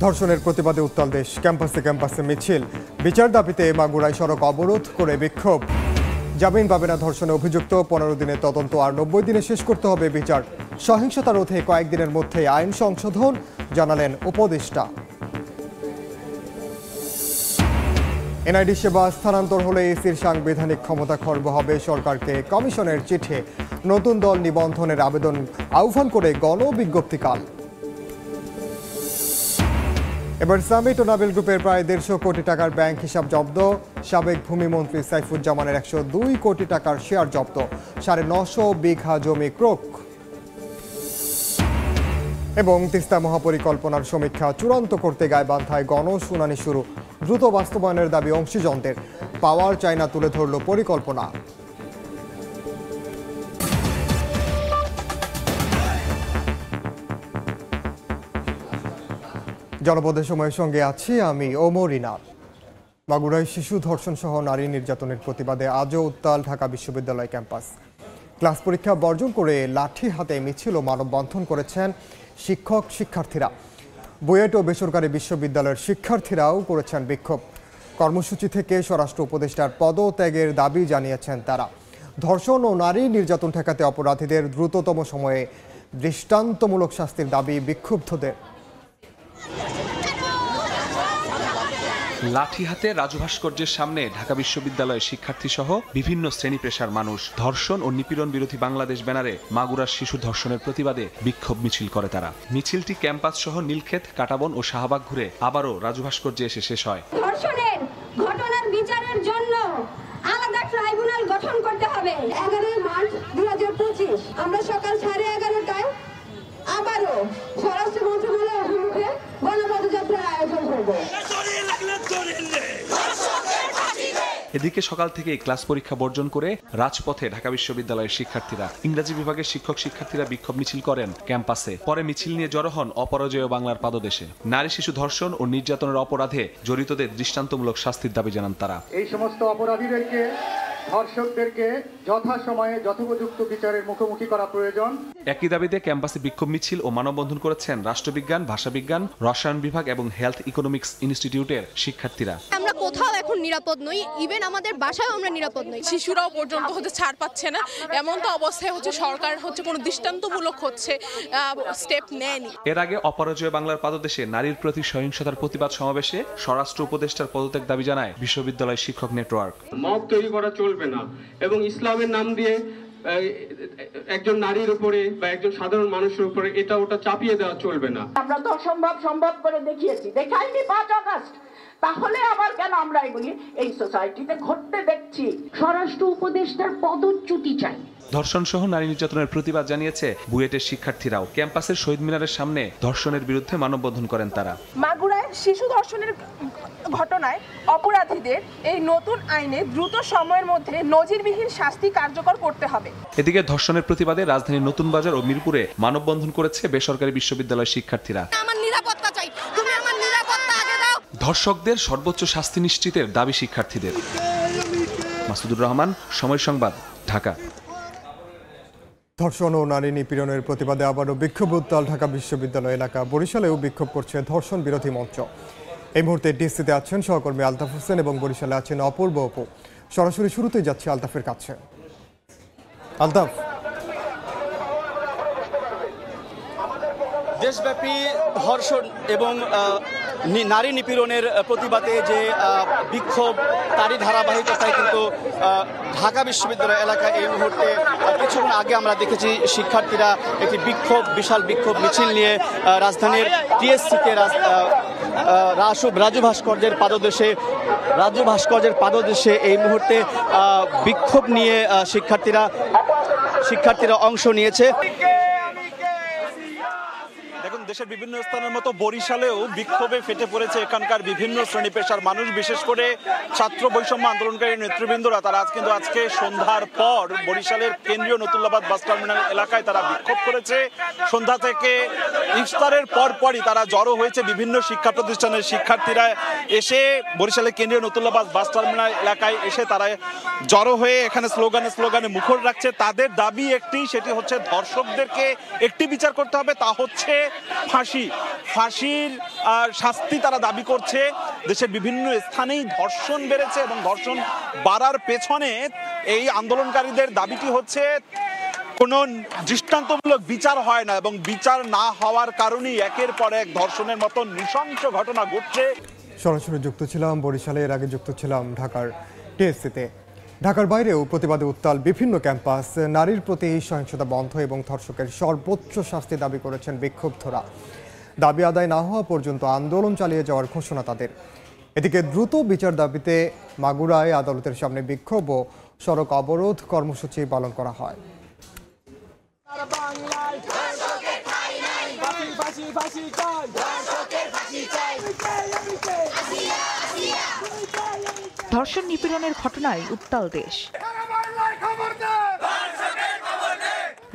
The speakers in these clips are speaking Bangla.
ধর্ষণের প্রতিবাদে উত্তাল দেশ। ক্যাম্পাসে ক্যাম্পাসে মিছিল, বিচার দাবিতে মাগুরায় সড়ক অবরোধ করে বিক্ষোভ। জামিন পাবে না ধর্ষণে অভিযুক্ত, 15 দিনের তদন্ত আর 90 দিনে শেষ করতে হবে বিচার। সহিংসতা রোধে কয়েকদিনের মধ্যে আইন সংশোধন, জানালেন উপদেষ্টা। এনআইডি সেবা স্থানান্তর হলে ইসির সাংবিধানিক ক্ষমতা খর্ব হবে। সরকারকে কমিশনের চিঠি, নতুন দল নিবন্ধনের আবেদন আহ্বান করে গণবিজ্ঞপ্তিকাল। এবার সামিট ও নাবিল গ্রুপের প্রায় 150 কোটি টাকার ব্যাংক হিসাব জব্দ। সাবেক ভূমিমন্ত্রী সাইফুজ্জামানের 102 কোটি টাকার শেয়ার জব্দ। 950 বিঘা জমি ক্রোক। এবং তিস্তা মহাপরিকল্পনার সমীক্ষা চূড়ান্ত করতে গাইবান্ধায় গণশুনানি শুরু। দ্রুত বাস্তবায়নের দাবি অংশীজনদের। পাওয়ার চায়না তুলে ধরল পরিকল্পনা। জনপদের সময়ের সঙ্গে আছি আমি ওমর ইনার। মাগুরায় শিশু ধর্ষণ সহ নারী নির্যাতনের প্রতিবাদে আজও উত্তাল ঢাকা বিশ্ববিদ্যালয় ক্যাম্পাস। ক্লাস পরীক্ষা বর্জন করে লাঠি হাতে মিছিল ও মানববন্ধন করেছেন শিক্ষক শিক্ষার্থীরা। বুয়েট ও বেসরকারি বিশ্ববিদ্যালয়ের শিক্ষার্থীরাও করেছেন বিক্ষোভ। কর্মসূচি থেকে স্বরাষ্ট্র উপদেষ্টার পদত্যাগের দাবি জানিয়েছেন তারা। ধর্ষণ ও নারী নির্যাতন ঠেকাতে অপরাধীদের দ্রুততম সময়ে দৃষ্টান্তমূলক শাস্তির দাবি বিক্ষুব্ধদের। লাঠি হাতে রাজু ভাস্কর্যের সামনে ঢাকা বিশ্ববিদ্যালয়ের শিক্ষার্থী সহ বিভিন্ন শ্রেণী পেশার মানুষ ধর্ষণ ও নিপীড়ন বিরোধী বাংলাদেশ ব্যানারে মাগুরার শিশু ধর্ষণের প্রতিবাদে বিক্ষোভ মিছিল করে তারা। মিছিলটি ক্যাম্পাস সহ নীলক্ষেত, কাটাবন ও শাহবাগ ঘুরে আবারও রাজু ভাস্কর্যে এসে শেষ হয়। ধর্ষণের ঘটনার বিচারের জন্য আলাদা ট্রাইব্যুনাল গঠন করতে হবে। 11 মার্চ 2025 আমরা সকাল 11:30টায় আবারও স্বরাষ্ট্র মন্ত্রণালয়ের অভিমুখে গণপদযাত্রার আয়োজন করব। এদিকে সকাল থেকে ক্লাস পরীক্ষা বর্জন করে রাজপথে ঢাকা বিশ্ববিদ্যালয়ের শিক্ষার্থীরা। ইংরেজি বিভাগের শিক্ষক শিক্ষার্থীরা বিক্ষোভ মিছিল করেন ক্যাম্পাসে। পরে মিছিল নিয়ে জড়ো হন অপরাজেয় বাংলার পাদদেশে। নারী শিশু ধর্ষণ ও নির্যাতনের অপরাধে জড়িতদের দৃষ্টান্তমূলক শাস্তির দাবি জানান তারা। এই সমস্ত অপরাধীদেরকে, ধর্ষকদেরকে যথাসময়ে যথোপযুক্ত বিচারের মুখোমুখি করা প্রয়োজন। একই দাবিতে ক্যাম্পাসে বিক্ষোভ মিছিল ও মানববন্ধন করেছেন রাষ্ট্রবিজ্ঞান, ভাষাবিজ্ঞান, রসায়ন বিভাগ এবং হেলথ ইকোনমিক্স ইনস্টিটিউটের শিক্ষার্থীরা। আমরা কোথাও এখন নিরাপদ নই, ইভেন আমাদের বাসায়ও আমরা নিরাপদ নই। শিশুরাও পর্যন্ত ছাড় পাচ্ছে না। এমন তো অবস্থায় সরকার কোনো দৃষ্টান্তমূলক স্টেপ নেয়নি। এর আগে অপরাজয় বাংলার পাদদেশে নারীর প্রতি সহিংসতার প্রতিবাদ সমাবেশে স্বরাষ্ট্র উপদেষ্টার পদত্যাগ দাবি জানায় বিশ্ববিদ্যালয় শিক্ষক নেটওয়ার্ক। মব তৈরি করা চলবে না এবং ইসলামের নাম দিয়ে একজন নারীর উপরে বা একজন সাধারণ মানুষের উপরে এটা ওটা চাপিয়ে দেওয়া চলবে না। আমরা তো সম্ভব করে দেখিয়েছি, দেখাইনি 5 আগস্ট। তাহলে আবার কেন আমরা এগুলি এই সোসাইটিতে ঘটতে দেখছি? স্বরাষ্ট্র উপদেষ্টার পদচ্যুতি চাই। ধর্ষণ সহ নারী নির্যাতনের প্রতিবাদ জানিয়েছে বুয়েটের শিক্ষার্থীরাও। ক্যাম্পাসের শহীদ মিনারের সামনে ধর্ষণের বিরুদ্ধে মানববন্ধন করেন তারা। মাগুরায় শিশু ধর্ষণের ঘটনায় অপরাধীদের এই নতুন আইনে দ্রুত সময়ের মধ্যে নজিরবিহীন শাস্তি কার্যকর করতে হবে। এদিকে ধর্ষণের প্রতিবাদে রাজধানীর নতুন বাজার ও মিরপুরে মানববন্ধন করেছে বেসরকারি বিশ্ববিদ্যালয়ের শিক্ষার্থীরা। আমার নিরাপত্তা চাই, তুমি আমার নিরাপত্তা আগে দাও। ধর্ষকদের সর্বোচ্চ শাস্তি নিশ্চিতের দাবি শিক্ষার্থীদের। মাসুদুর রহমান, সময় সংবাদ, ঢাকা। ধর্ষণ ও নারী নিপীড়নের প্রতিবাদে আবারও বিক্ষোভ উত্তাল ঢাকা বিশ্ববিদ্যালয় এলাকা। বরিশালেও বিক্ষোভ করছে ধর্ষণ বিরোধী মঞ্চ। এই মুহূর্তে ডিসিতে আছেন সহকর্মী আলতাফ হোসেন এবং বরিশালে আছেন অপূর্ব অপু। সরাসরি শুরুতেই যাচ্ছে আলতাফের কাছে। আলতাফ, দেশব্যাপী ধর্ষণ এবং নারী নিপীড়নের প্রতিবাদে যে বিক্ষোভ, তারই ধারাবাহিকতায় কিন্তু ঢাকা বিশ্ববিদ্যালয় এলাকায় এই মুহূর্তে কিছুক্ষণ আগে আমরা দেখেছি শিক্ষার্থীরা একটি বিশাল বিক্ষোভ মিছিল নিয়ে রাজধানীর টিএসসিতে রাজু ভাস্কর্যের পাদদেশে এই মুহূর্তে বিক্ষোভ নিয়ে শিক্ষার্থীরা অংশ নিয়েছে। দেশের বিভিন্ন স্থানের মতো বরিশালেও বিক্ষোভে ফেটে পড়েছে এখানকার বিভিন্ন শ্রেণী পেশার মানুষ, বিশেষ করে ছাত্র বৈষম্য আন্দোলনকারী নেতৃবৃন্দরা। তারা আজকে সন্ধ্যার পর বরিশালের কেন্দ্রীয় নতুল্লাবাদ বাস টার্মিনাল এলাকায় তারা বিক্ষোভ করেছে। সন্ধ্যা থেকে ইফতারের পরপরই তারা জড়ো হয়েছে বিভিন্ন শিক্ষা প্রতিষ্ঠানের শিক্ষার্থীরা এসে বরিশালের কেন্দ্রীয় নতুল্লাবাদ বাস টার্মিনাল এলাকায় এসে তারা জড়ো হয়ে এখানে স্লোগানে মুখর রাখছে। তাদের দাবি একটি, সেটি হচ্ছে ধর্ষকদেরকে একটি বিচার করতে হবে, তা হচ্ছে ফাঁসির শাস্তি তারা দাবি করছে। দেশের বিভিন্ন স্থানেই ধর্ষণ বেড়েছে এবং ধর্ষণ বাড়ার পেছনে এই আন্দোলনকারীদের দাবিটি হচ্ছে কোনো দৃষ্টান্তমূলক বিচার হয় না এবং বিচার না হওয়ার কারণেই একের পর এক ধর্ষণের মতো নৃশংস ঘটনা ঘটছে। সরাসরি যুক্ত ছিলাম বরিশালে, এর আগে যুক্ত ছিলাম ঢাকার টিএসসিতে। ঢাকার বাইরেও প্রতিবাদে উত্তাল বিভিন্ন ক্যাম্পাস। নারীর প্রতি সহিংসতা বন্ধ এবং ধর্ষকের সর্বোচ্চ শাস্তি দাবি করেছেন বিক্ষুব্ধরা। দাবি আদায় না হওয়া পর্যন্ত আন্দোলন চালিয়ে যাওয়ার ঘোষণা তাদের। এদিকে দ্রুত বিচার দাবিতে মাগুরায় আদালতের সামনে বিক্ষোভ ও সড়ক অবরোধ কর্মসূচি পালন করা হয়। ধর্ষণ নিপীড়নের ঘটনায় উত্তাল দেশ।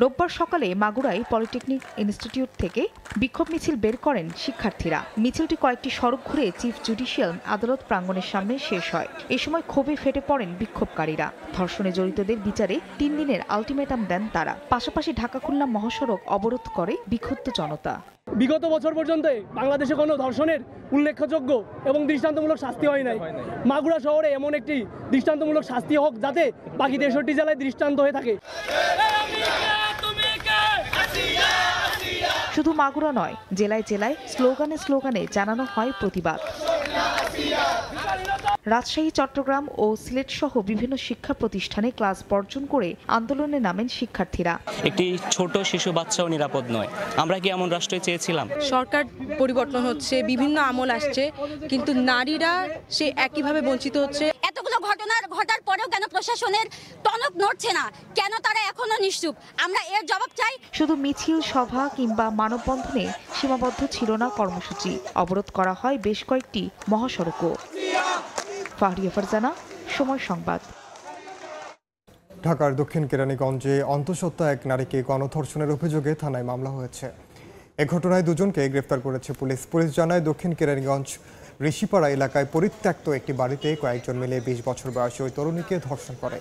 রোববার সকালে মাগুরায় পলিটেকনিক ইনস্টিটিউট থেকে বিক্ষোভ মিছিল বের করেন শিক্ষার্থীরা। মিছিলটি কয়েকটি সড়ক ঘুরে চিফ জুডিশিয়াল আদালত প্রাঙ্গণের সামনে শেষ হয়। এ সময় ক্ষোভে ফেটে পড়েন বিক্ষোভকারীরা। ধর্ষণে জড়িতদের বিচারে 3 দিনের আলটিমেটাম দেন তারা। পাশাপাশি ঢাকা খুলনা মহাসড়ক অবরোধ করে বিক্ষুব্ধ জনতা। বিগত বছর পর্যন্ত বাংলাদেশে কোনো ধর্ষণের উল্লেখযোগ্য এবং দৃষ্টান্তমূলক শাস্তি হয় নাই। মাগুরা শহরে এমন একটি দৃষ্টান্তমূলক শাস্তি হোক যাতে বাকি 63 জেলায় দৃষ্টান্ত হয়ে থাকে। শুধু মাগুরা নয়, জেলায় জেলায় স্লোগানে জানানো হয় প্রতিবাদ। রাজশাহী, চট্টগ্রাম ও সিলেট সহ বিভিন্ন শিক্ষা প্রতিষ্ঠানে ক্লাস বর্জন করে আন্দোলনে নামেন শিক্ষার্থীরা। একটি ছোট শিশু বাচ্চাও নিরাপদ নয়। আমরা কি এমন রাষ্ট্রে চেয়েছিলাম? সরকার পরিবর্তন হচ্ছে, বিভিন্ন আমল আসছে, কিন্তু নারীরা সে একইভাবে বঞ্চিত হচ্ছে। এতগুলো ঘটার পরেও কেন প্রশাসনের টনক নড়ছে না? কেন তারা এখনো নিশ্চুপ? আমরা এর জবাব চাই। শুধু মিছিল, সভা কিংবা মানববন্ধনে সীমাবদ্ধ ছিল না কর্মসূচি। অবরোধ করা হয় বেশ কয়েকটি মহাসড়কও। ফাহরিয়া ফারজানা, সময় সংবাদ। ঢাকার দক্ষিণ কেরানীগঞ্জে অন্তঃসত্ত্বা এক নারীকে গণধর্ষণের অভিযোগে থানায় মামলা হয়েছে। এ ঘটনায় 2 জনকে গ্রেফতার করেছে পুলিশ। পুলিশ জানায়, দক্ষিণ কেরানীগঞ্জ ঋষিপাড়া এলাকায় পরিত্যক্ত একটি বাড়িতে কয়েকজন মিলে 20 বছর বয়সী ওই তরুণীকে ধর্ষণ করে।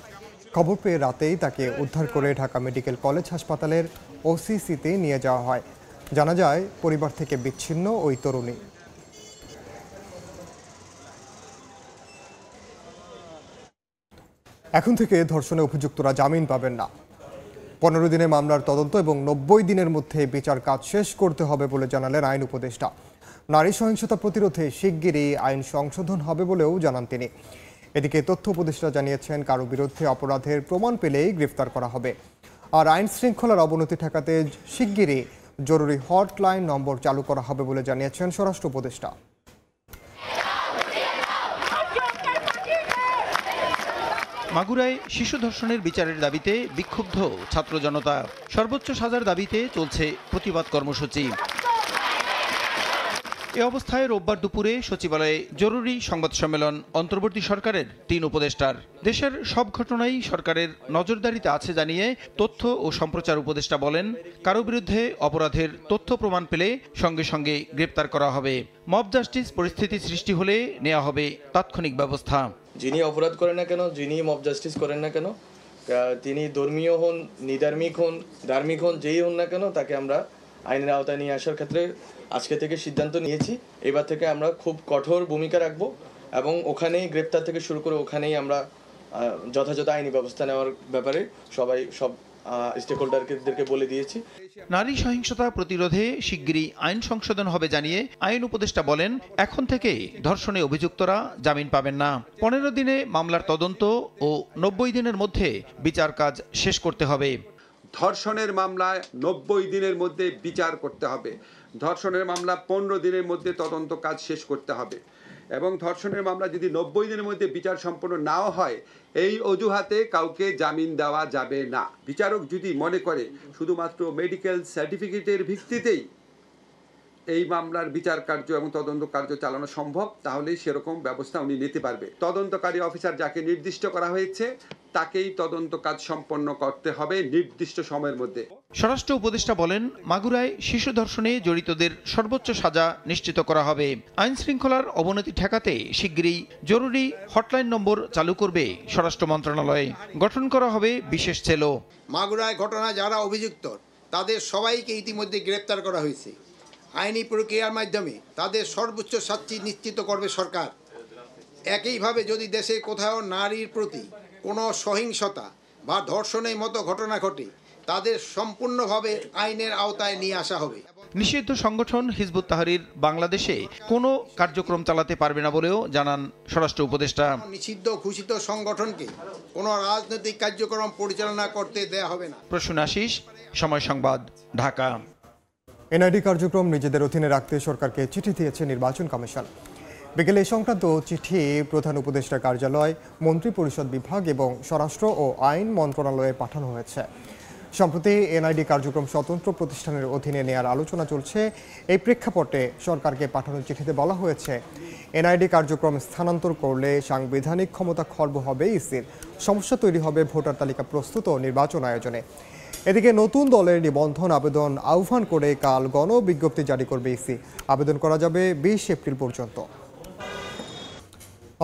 খবর পেয়ে রাতেই তাকে উদ্ধার করে ঢাকা মেডিকেল কলেজ হাসপাতালের ওসিসিতে নিয়ে যাওয়া হয়। জানা যায়, পরিবার থেকে বিচ্ছিন্ন ওই তরুণী। এখন থেকে ধর্ষণে অভিযুক্তরা জামিন পাবেন না। 15 দিনের মামলার তদন্ত এবং 90 দিনের মধ্যে বিচার কাজ শেষ করতে হবে বলে জানালেন আইন উপদেষ্টা। নারী সহিংসতা প্রতিরোধে শিগগিরই আইন সংশোধন হবে বলেও জানান তিনি। এদিকে তথ্য উপদেষ্টা জানিয়েছেন, কারো বিরুদ্ধে অপরাধের প্রমাণ পেলেই গ্রেফতার করা হবে। আর আইন শৃঙ্খলার অবনতি ঠেকাতে শিগগিরই জরুরি হটলাইন নম্বর চালু করা হবে বলে জানিয়েছেন স্বরাষ্ট্র উপদেষ্টা। মাগুরায় শিশু ধর্ষণের বিচারের দাবিতে বিক্ষুব্ধ ছাত্র জনতা। সর্বোচ্চ সাজার দাবিতে চলছে প্রতিবাদ কর্মসূচি। এ অবস্থায় রোববার দুপুরে সচিবালয়ে জরুরি সংবাদ সম্মেলন অন্তর্বর্তী সরকারের 3 উপদেষ্টার। দেশের সব ঘটনাই সরকারের নজরদারিতে আছে জানিয়ে তথ্য ও সম্প্রচার উপদেষ্টা বলেন, কারো বিরুদ্ধে অপরাধের তথ্য প্রমাণ পেলে সঙ্গে সঙ্গে গ্রেপ্তার করা হবে। মব জাস্টিস পরিস্থিতি সৃষ্টি হলে নেওয়া হবে তাৎক্ষণিক ব্যবস্থা। যিনি অপরাধ করেন না কেন, যিনি মব জাস্টিস করেন না কেন, তিনি ধর্মীয় হন, নিধার্মিক হন, ধার্মিক হন, যেই হন না কেন, তাকে আমরা আইনের আওতায় নিয়ে আসার ক্ষেত্রে আজকে থেকে সিদ্ধান্ত নিয়েছি। এবার থেকে আমরা খুব কঠোর ভূমিকা রাখব এবং ওখানেই গ্রেপ্তার থেকে শুরু করে ওখানেই আমরা যথাযথ আইনি ব্যবস্থা নেওয়ার ব্যাপারে সব স্টেকহোল্ডারদেরকে বলে দিয়েছি। নারী সহিংসতা প্রতিরোধে শিগগিরই আইন সংশোধন হবে জানিয়ে আইন উপদেষ্টা বলেন, এখন থেকে ধর্ষণে অভিযুক্তরা জামিন পাবেন না। 15 দিনে মামলার তদন্ত ও 90 দিনের মধ্যে বিচার কাজ শেষ করতে হবে। ধর্ষণের মামলায় 90 দিনের মধ্যে বিচার করতে হবে। ধর্ষণের মামলা 15 দিনের মধ্যে তদন্ত কাজ শেষ করতে হবে এবং ধর্ষণের মামলা যদি 90 দিনের মধ্যে বিচার সম্পন্ন নাও হয়, এই অজুহাতে কাউকে জামিন দেওয়া যাবে না। বিচারক যদি মনে করে শুধুমাত্র মেডিকেল সার্টিফিকেটের ভিত্তিতেই এই মামলার বিচার কার্য এবং তদন্ত কার্য চালানো সম্ভব, তাহলেই সেরকম ব্যবস্থা উনি নিতে পারবে। তদন্তকারী অফিসার যাকে নির্দিষ্ট করা হয়েছে তাকেই তদন্ত কাজ সম্পন্ন করতে হবে নির্দিষ্ট সময়ের মধ্যে। স্বরাষ্ট্র উপদেষ্টা বলেন, মাগুরায় শিশু ধর্ষণে জড়িতদের সর্বোচ্চ সাজা নিশ্চিত করা হবে। আইন শৃঙ্খলার অবনতি ঠেকাতে শিগগিরই জরুরি হটলাইন নম্বর চালু করবে স্বরাষ্ট্র মন্ত্রণালয়। গঠন করা হবে বিশেষ সেলও। মাগুরায় ঘটনায় যারা অভিযুক্ত তাদের সবাইকে ইতিমধ্যে গ্রেপ্তার করা হয়েছে। আইনি প্রক্রিয়ার মাধ্যমে তাদের সর্বোচ্চ শাস্তি নিশ্চিত করবে সরকার। একইভাবে যদি দেশে কোথাও নারীর প্রতি কোনো সহিংসতা বা ধর্ষণের মতো ঘটনা ঘটে তাদের সম্পূর্ণভাবে আইনের আওতায় নিয়ে আসা হবে। নিষিদ্ধ সংগঠন হিজবুত তাহরির বাংলাদেশে কোনো কার্যক্রম চালাতে পারবে না বলেও জানান স্বরাষ্ট্র উপদেষ্টা। নিষিদ্ধ ঘোষিত সংগঠনকে কোনো রাজনৈতিক কার্যক্রম পরিচালনা করতে দেয়া হবে না। প্রসূন আশিস, সময় সংবাদ, ঢাকা। এনআইডি কার্যক্রম নিজেদের অধীনে রাখতে সরকারকে চিঠি দিয়েছে নির্বাচন কমিশন। বিকেলে সংক্রান্ত চিঠি প্রধান উপদেষ্টার কার্যালয়, মন্ত্রিপরিষদ বিভাগ এবং স্বরাষ্ট্র ও আইন মন্ত্রণালয়ে পাঠানো হয়েছে। সম্প্রতি এনআইডি কার্যক্রম স্বতন্ত্র প্রতিষ্ঠানের অধীনে নেওয়ার আলোচনা চলছে। এই প্রেক্ষাপটে সরকারকে পাঠানো চিঠিতে বলা হয়েছে, এনআইডি কার্যক্রম স্থানান্তর করলে সাংবিধানিক ক্ষমতা খর্ব হবে ইসির, সমস্যা তৈরি হবে ভোটার তালিকা প্রস্তুত ও নির্বাচন আয়োজনে। এদিকে নতুন দলের নিবন্ধন আবেদন আহ্বান করে কাল গণবিজ্ঞপ্তি জারি করবে ইসি। আবেদন করা যাবে 20 এপ্রিল পর্যন্ত।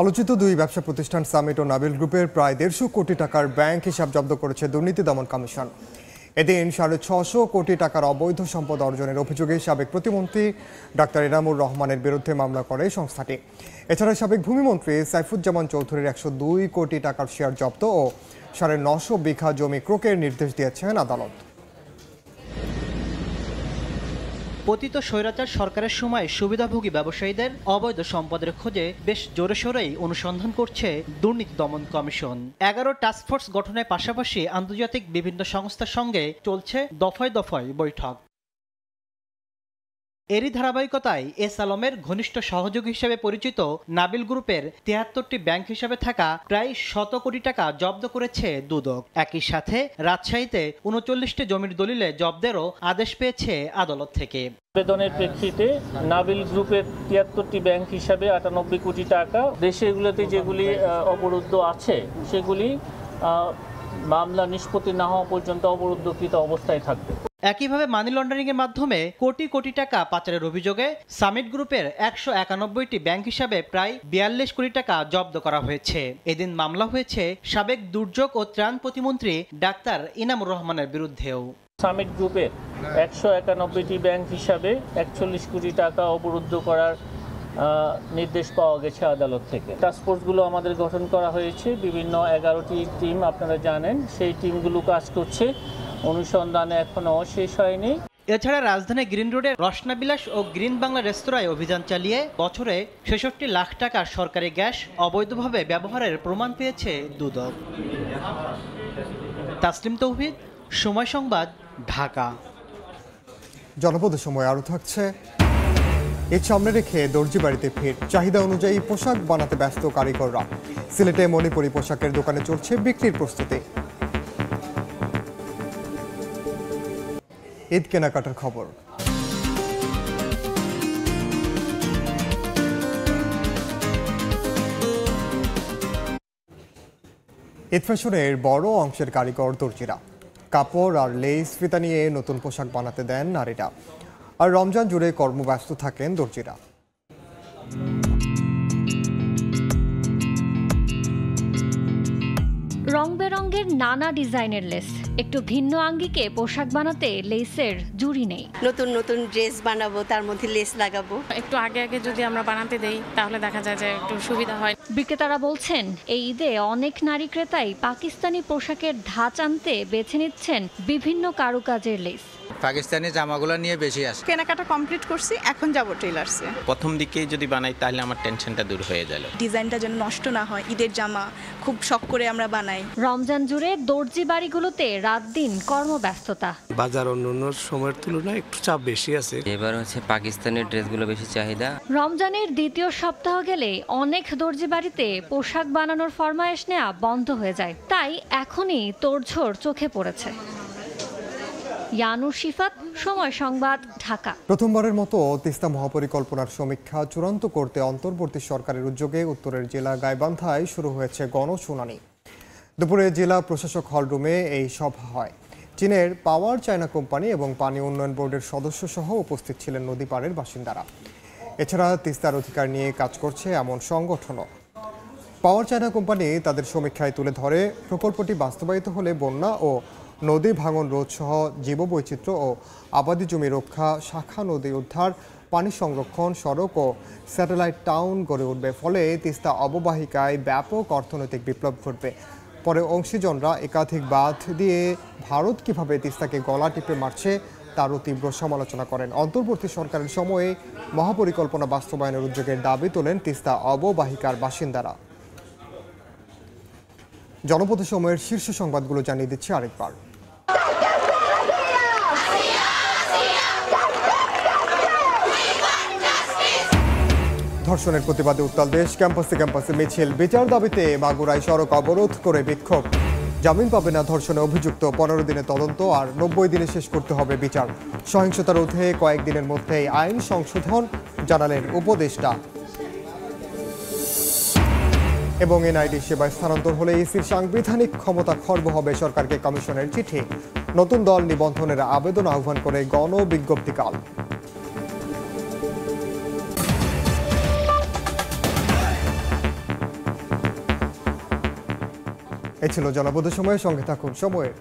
আলোচিত দুই ব্যবসা প্রতিষ্ঠান সামিট ও নাবিল গ্রুপের প্রায় 150 কোটি টাকার ব্যাংক হিসাব জব্দ করেছে দুর্নীতি দমন কমিশন। এদিন 650 কোটি টাকার অবৈধ সম্পদ অর্জনের অভিযোগে সাবেক প্রতিমন্ত্রী ডাক্তার এনামুর রহমানের বিরুদ্ধে মামলা করে সংস্থাটি। এছাড়া সাবেক ভূমিমন্ত্রী সাইফুজ্জামান চৌধুরীর 102 কোটি টাকার শেয়ার জব্দ ও 950 বিঘা জমি ক্রোকের নির্দেশ দিয়েছেন আদালত। পতিত স্বৈরাচার সরকারের সময় সুবিধাভোগী ব্যবসায়ীদের অবৈধ সম্পদের খোঁজে বেশ জোরে সোরেই অনুসন্ধান করছে দুর্নীতি দমন কমিশন। 11 টাস্কফোর্স গঠনের পাশাপাশি আন্তর্জাতিক বিভিন্ন সংস্থার সঙ্গে চলছে দফায় দফায় বৈঠক। এরই ধারাবাহিকতায় এস আলমের ঘনিষ্ঠ সহযোগী হিসেবে পরিচিত নাবিল গ্রুপের 73টি ব্যাংক হিসাবে থাকা প্রায় 100 কোটি টাকা জব্দ করেছে দুদক। একই সাথে রাজশাহীতে 39টি জমির দলিলে জব্দেরও আদেশ পেয়েছে আদালত থেকে। আবেদনের প্রেক্ষিতে নাবিল গ্রুপের 73টি ব্যাংক হিসাবে 98 কোটি টাকা, দেশগুলোতে যেগুলি অবরুদ্ধ আছে সেগুলি মামলা নিষ্পত্তি না হওয়া পর্যন্ত অবরুদ্ধকৃত অবস্থায় থাকবে। একইভাবে মানি লন্ডারিং এর মাধ্যমে কোটি কোটি টাকা পাচারের অভিযোগে সামিট গ্রুপের 191টি ব্যাংক হিসাবে প্রায় 42 কোটি টাকা জব্দ করা হয়েছে। এদিন মামলা হয়েছে সাবেক দুর্যোগ ও ত্রাণ প্রতিমন্ত্রী ডাক্তার এনামুর রহমানের বিরুদ্ধেও। সামিট গ্রুপের 191টি ব্যাংক হিসাবে 41 কোটি টাকা অবরুদ্ধ করার নির্দেশ পাওয়া গেছে আদালত থেকে। টাস্কফোর্সগুলো আমাদের গঠন করা হয়েছে, বিভিন্ন 11টি টিম আপনারা জানেন, সেই টিমগুলো কাজ করছে, অনুসন্ধানে এখনো শেষ হয়নি। এছাড়া রাজধানী গ্রিন রোডে রসনা বিলাস ও গ্রিন বাংলা রেস্তোরাঁয় অভিযান চালিয়ে বছরে 66 লাখ টাকার সরকারি গ্যাস অবৈধভাবে ব্যবহারের প্রমাণ পেয়েছে দুদক। তাসলিম তৌহিদ, সময় সংবাদ, ঢাকা। জনপদের সময় আরও থাকছে। এর সামনে রেখে দর্জি বাড়িতে ফের চাহিদা অনুযায়ী পোশাক বানাতে ব্যস্ত কারিগররা। সিলেটে মণিপুরি পোশাকের দোকানে চলছে বিক্রির প্রস্তুতি। ঈদ কেনাকাটার খবর। ঈদ ফ্যাশনের বড় অংশের কারিগর দর্জিরা। কাপড় আর লেস ফিতা নিয়ে নতুন পোশাক বানাতে দেন নারীরা, আর রমজান জুড়ে কর্মব্যস্ত থাকেন দর্জিরা। রং বেরঙের নানা ডিজাইনের লেস, একটু ভিন্ন আঙ্গিকে পোশাক বানাতে লেসের জুড়ি নেই। নতুন নতুন ড্রেস বানাবো, তার মধ্যে লেস লাগাবো। একটু আগে আগে যদি আমরা বানাতে দেই তাহলে দেখা যায় যে একটু সুবিধা হয়। বিক্রেতারা বলছেন এই ঈদে অনেক নারী ক্রেতাই পাকিস্তানি পোশাকের ধাঁচ আনতে বেছে নিচ্ছেন বিভিন্ন কারুকাজের লেস। পাকিস্তানি জামাগুলো নিয়ে বেশি আসে। কেনাকাটা কমপ্লিট করছি, এখন যাব টেইলার্সে। প্রথম দিকেই যদি বানাই তাহলে আমার টেনশনটা দূর হয়ে গেল। ডিজাইনটা যেন নষ্ট না হয়, ঈদের জামা খুব শখ করে আমরা বানাই। রমজান জুড়ে দর্জি বাড়িগুলোতে রাত দিন কর্মব্যস্ততা। বাজার অন্যান্য সময়ের তুলনায় একটু চাপ বেশি আছে। এবার হচ্ছে পাকিস্তানের ড্রেসগুলো বেশি চাহিদা। রমজানের দ্বিতীয় সপ্তাহ গেলে অনেক দর্জি বাড়িতে পোশাক বানানোর ফরমায়েশ নেওয়া বন্ধ হয়ে যায়, তাই এখনই তোড়জোড় চোখে পড়েছে। ইয়ানুর শিফাত, সময় সংবাদ, ঢাকা। প্রথমবারের মতো তিস্তা মহাপরিকল্পনার সমীক্ষা চূড়ান্ত করতে অন্তর্বর্তী সরকারের উদ্যোগে উত্তরের জেলা গাইবান্ধায় শুরু হয়েছে গণশুনানি। দুপুরে জেলা প্রশাসক হলরুমে এই সভা হয়। চীনের পাওয়ার চায়না কোম্পানি এবং পানি উন্নয়ন বোর্ডের সদস্য সহ উপস্থিত ছিলেন নদী পাড়ের বাসিন্দারা। এছাড়া তিস্তার অধিকার নিয়ে কাজ করছে এমন সংগঠনও। পাওয়ার চায়না কোম্পানি তাদের সমীক্ষায় তুলে ধরে প্রকল্পটি বাস্তবায়িত হলে বন্যা ও নদী ভাঙন রোধ সহ জীববৈচিত্র্য ও আবাদি জমি রক্ষা, শাখা নদী উদ্ধার, পানি সংরক্ষণ, সড়ক ও স্যাটেলাইট টাউন গড়ে উঠবে। ফলে তিস্তা অববাহিকায় ব্যাপক অর্থনৈতিক বিপ্লব ঘটবে। পরে অংশীজনরা একাধিক বাঁধ দিয়ে ভারত কিভাবে তিস্তাকে গলা টিপে মারছে তারও তীব্র সমালোচনা করেন। অন্তর্বর্তী সরকারের সময়ে মহাপরিকল্পনা বাস্তবায়নের উদ্যোগের দাবি তোলেন তিস্তা অববাহিকার বাসিন্দারা। জনপথে সময়ের শীর্ষ সংবাদগুলো জানিয়ে দিচ্ছি আরেকবার। ধর্ষণের প্রতিবাদে উত্তাল দেশ, ক্যাম্পাসে ক্যাম্পাসে মিছিল, বিচার দাবিতে মাগুরায় সড়ক অবরোধ করে বিক্ষোভ। জামিন পাবে না ধর্ষণে অভিযুক্ত, 15 দিনে তদন্ত আর 90 দিনে শেষ করতে হবে বিচার। সহিংসতা রোধে কয়েকদিনের মধ্যেই আইন সংশোধন জানালেন উপদেষ্টা। এবং এনআইডি সেবায় স্থানান্তর হলে ইসির সাংবিধানিক ক্ষমতা খর্ব হবে, সরকারকে কমিশনের চিঠি। নতুন দল নিবন্ধনের আবেদন আহ্বান করে গণবিজ্ঞপ্তিকাল। এ ছিল জনপথের সময়ের সঙ্গে থাকুন সময়ের।